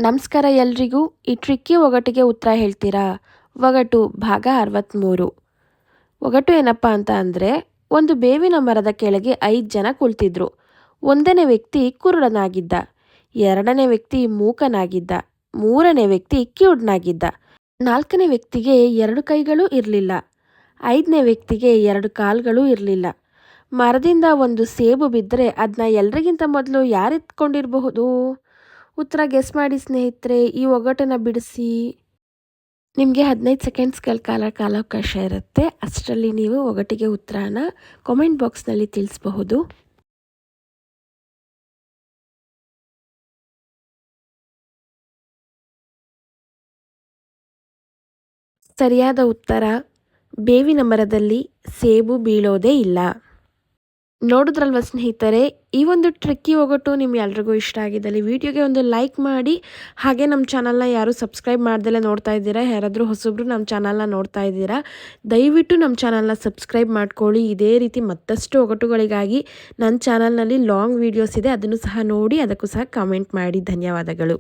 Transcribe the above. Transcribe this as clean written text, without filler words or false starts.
ನಮಸ್ಕಾರ ಎಲ್ರಿಗೂ. ಈ ಟ್ರಿಕ್ಕಿ ಒಗಟಿಗೆ ಉತ್ತರ ಹೇಳ್ತೀರಾ? ಒಗಟು ಭಾಗ 63. ಒಗಟು ಏನಪ್ಪ ಅಂತ ಅಂದರೆ, ಒಂದು ಬೇವಿನ ಮರದ ಕೆಳಗೆ 5 ಜನ ಕುಳಿತಿದ್ರು. 1ನೇ ವ್ಯಕ್ತಿ ಕುರುಡನಾಗಿದ್ದ, 2ನೇ ವ್ಯಕ್ತಿ ಮೂಕನಾಗಿದ್ದ, 3ನೇ ವ್ಯಕ್ತಿ ಕಿವುಡನಾಗಿದ್ದ, 4ನೇ ವ್ಯಕ್ತಿಗೆ 2 ಕೈಗಳೂ ಇರಲಿಲ್ಲ, 5ನೇ ವ್ಯಕ್ತಿಗೆ 2 ಕಾಲುಗಳೂ ಇರಲಿಲ್ಲ. ಮರದಿಂದ ಒಂದು ಸೇಬು ಬಿದ್ದರೆ ಅದನ್ನ ಎಲ್ರಿಗಿಂತ ಮೊದಲು ಯಾರು ಎತ್ಕೊಂಡಿರಬಹುದು? ಉತ್ತರ ಗೆಸ್ ಮಾಡಿ ಸ್ನೇಹಿತರೆ. ಈ ಒಗಟನ್ನು ಬಿಡಿಸಿ. ನಿಮಗೆ 15 ಸೆಕೆಂಡ್ಸ್ಗಳ ಕಾಲಾವಕಾಶ ಇರುತ್ತೆ. ಅಷ್ಟರಲ್ಲಿ ನೀವು ಒಗಟಿಗೆ ಉತ್ತರನ ಕಾಮೆಂಟ್ ಬಾಕ್ಸ್ನಲ್ಲಿ ತಿಳಿಸಬಹುದು. ಸರಿಯಾದ ಉತ್ತರ, ಬೇವಿನ ಮರದಲ್ಲಿ ಸೇಬು ಬೀಳೋದೇ ಇಲ್ಲ. ನೋಡಿದ್ರಲ್ವ ಸ್ನೇಹಿತರೆ, ಈ ಒಂದು ಟ್ರಿಕ್ಕಿ ಒಗಟು ನಿಮ್ಗೆಲ್ರಿಗೂ ಇಷ್ಟ ಆಗಿದ್ದಲ್ಲಿ ವಿಡಿಯೋಗೆ ಒಂದು ಲೈಕ್ ಮಾಡಿ. ಹಾಗೆ ನಮ್ಮ ಚಾನಲ್ನ ಯಾರು ಸಬ್ಸ್ಕ್ರೈಬ್ ಮಾಡ್ದಲೇ ನೋಡ್ತಾ ಇದ್ದೀರಾ, ಯಾರಾದರೂ ಹೊಸಬ್ರು ನಮ್ಮ ಚಾನಲ್ನ ನೋಡ್ತಾ ಇದ್ದೀರಾ, ದಯವಿಟ್ಟು ನಮ್ಮ ಚಾನಲ್ನ ಸಬ್ಸ್ಕ್ರೈಬ್ ಮಾಡ್ಕೊಳ್ಳಿ. ಇದೇ ರೀತಿ ಮತ್ತಷ್ಟು ಒಗಟುಗಳಿಗಾಗಿ ನನ್ನ ಚಾನಲ್ನಲ್ಲಿ ಲಾಂಗ್ ವೀಡಿಯೋಸ್ ಇದೆ, ಅದನ್ನು ಸಹ ನೋಡಿ, ಅದಕ್ಕೂ ಸಹ ಕಾಮೆಂಟ್ ಮಾಡಿ. ಧನ್ಯವಾದಗಳು.